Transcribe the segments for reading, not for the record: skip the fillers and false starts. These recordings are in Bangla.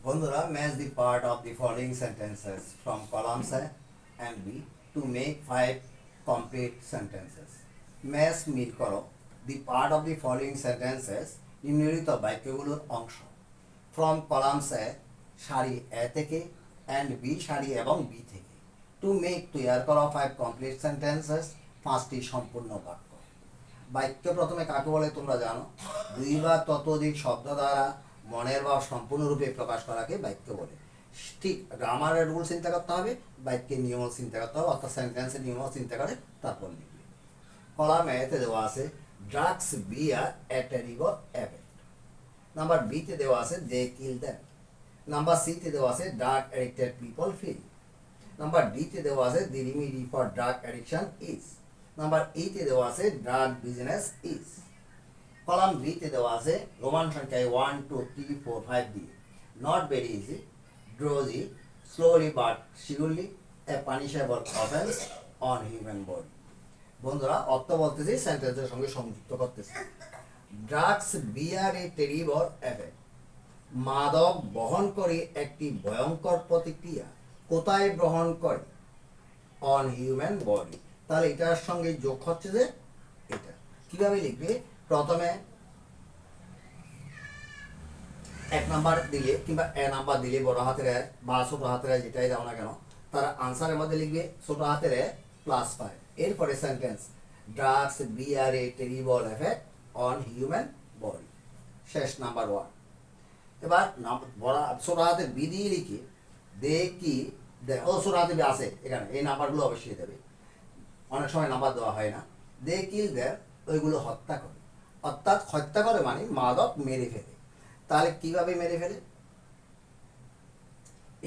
বন্ধুরা, match the part of the following sentences from columns A and B to make 5 complete sentences. Match মিল করো the part of the following sentences নিম্নলিখিত বাক্যগুলোর অংশ from columns A সারি A থেকে and B সারি এবং B থেকে to make তৈরি করো 5 complete sentences 5টি সম্পূর্ণ বাক্য। বাক্য প্রথমে কাকে বলে তোমরা জানো? দুই বা ততোধিক শব্দ দ্বারা মনের ভাব সম্পূর্ণরূপে প্রকাশ করাকে বাক্য বলে। ঠিক গ্রামারের রুল চিন্তা করতে হবে, বাক্যের নিয়ম চিন্তা করতে হবে, অর্থাৎ সেন্টেন্সের নিয়ম চিন্তা করে তারপর লিখবে। কলাম এতে দেওয়া আছে drugs bear a terrible effect. Number বিতে দেওয়া আছে দে কিল দ্যাম। নাম্বার সিতে দেওয়া আছে drug addicted people feel. Number ডিতে দেওয়া আছে the remedy for drug addiction is. Number এইতে দেওয়া আছে ড্রাগ বিজনেস ইজ। কলাম বিতে দেওয়া আছে রোমান সংখ্যায় 1 2 3 4 5 দিয়ে not very easy, drowsy, slowly but surely, a punishable offence on human body. বন্ধুরা, অর্থ বলতেছি সেন্টেন্সের সঙ্গে সংযুক্ত করতেছি। Drugs bear a terrible effect. মাদক বহন করে একটি ভয়ঙ্কর প্রতিক্রিয়া। কোথায় গ্রহণ করে? On human body. তাহলে এটার সঙ্গে যোগ হচ্ছে যে এটা কিভাবে লিখবে? প্রথমে 1 নাম্বার দিলে কিংবা এ নাম্বার দিলে বড় হাতের এ বা ছোট হাতের এ যেটাই দাও না কেন, তার আনসারের মধ্যে লিখবে ছোট হাতের এ +5। এরপরে sentence drugs bear a terrible effect on human body. শেষ নাম্বার 1। এবার বড় ছোট হাতে বি দিয়ে লিখে দে কি ও ছোট হাতে বি আছে এখানে, এই নাম্বারগুলো অবশ্যই দেবে, অনেক সময় নাম্বার দেওয়া হয় না। দে কিল দেয় ওইগুলো হত্যা করে, অর্থাৎ হত্যা করে মানে মাদক মেরে ফেলে। তাহলে কিভাবে মেরে ফেলে?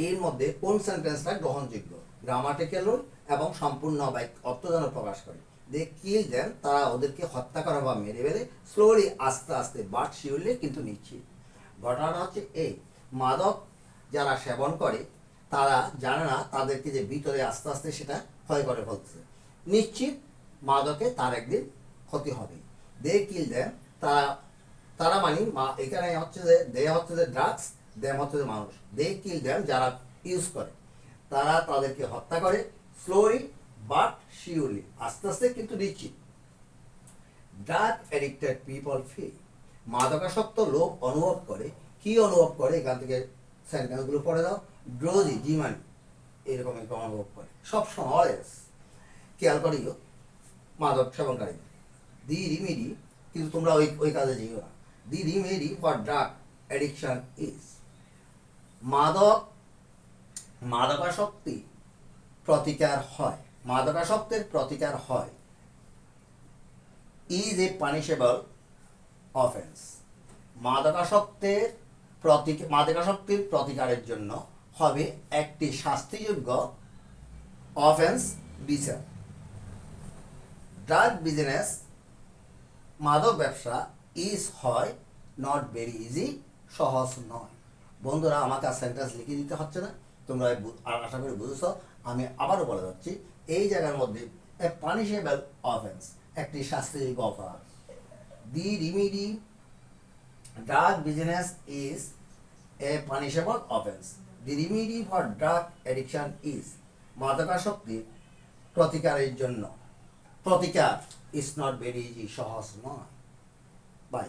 এর মধ্যে কোন সেন্টেন্সটা গ্রহণযোগ্য, গ্রামাটিক্যাল রুল এবং সম্পূর্ণ বাক্য অর্থ যেন প্রকাশ করে। দে কিল দেন, তারা ওদেরকে হত্যা করে বা মেরে ফেলে, স্লোলি আস্তে আস্তে, বাট শিওরলি কিন্তু নিশ্চিত। ঘটনাটা হচ্ছে এই, মাদক যারা সেবন করে তারা জানে না তাদেরকে যে ভিতরে আস্তে আস্তে সেটা ক্ষয় করে ফেলতেছে। নিশ্চিত মাদকে তার একদিন ক্ষতি হবে। দে কিল দেন, তারা মানে এখানে হচ্ছে যে দে হচ্ছে যে ড্রাগস, দেম হচ্ছে যে মানুষ। দে কিল দেম যারা ইউজ করে, তারা তাদেরকে হত্যা করে, স্লোলি বাট শিওরলি, আস্তে আস্তে কিন্তু নিশ্চিত। ড্রাগ অ্যাডিক্টেড পিপল ফিল, মাদকাসক্ত লোক অনুভব করে। কি অনুভব করে? এখান থেকে সেন্টেন্সগুলো পড়ে দাও। ড্রোজি জিমানি এরকম একটা অনুভব করে সবসময়, অলওয়েজ। খেয়াল করিও মাদক সেবনকারী। দি রিমেডি, কিন্তু তোমরা ওই কাজে যেও না। The remedy for drug addiction is, মাদকাসক্তি প্রতিকার হয়, মাদকাসক্তের প্রতিকার হয়। ইজ এ পানিশেবল অফেন্স, মাদকাসক্তির প্রতিকারের জন্য হবে একটি শাস্তিযোগ্য অফেন্স, বিচার। ড্রাগ বিজনেস, মাদক ব্যবসা, ইজ হয় নট ভেরি ইজি, সহজ নয়। বন্ধুরা, আমাকে আর সেন্টেন্স লিখে দিতে হচ্ছে না, তোমরা আশা করি বুঝেছ। আমি আবারও বলে যাচ্ছি, এই জায়গার মধ্যে এ পানিশেবল অফেন্স, একটি শাস্তিযোগ্য অপরাধ। The remedy drug business is a punishable offence. The remedy for drug addiction is, মাদকাসক্তির প্রতিকারের জন্য প্রতিকার ইজ নট ভেরি ইজি, সহজ নয়। বাই।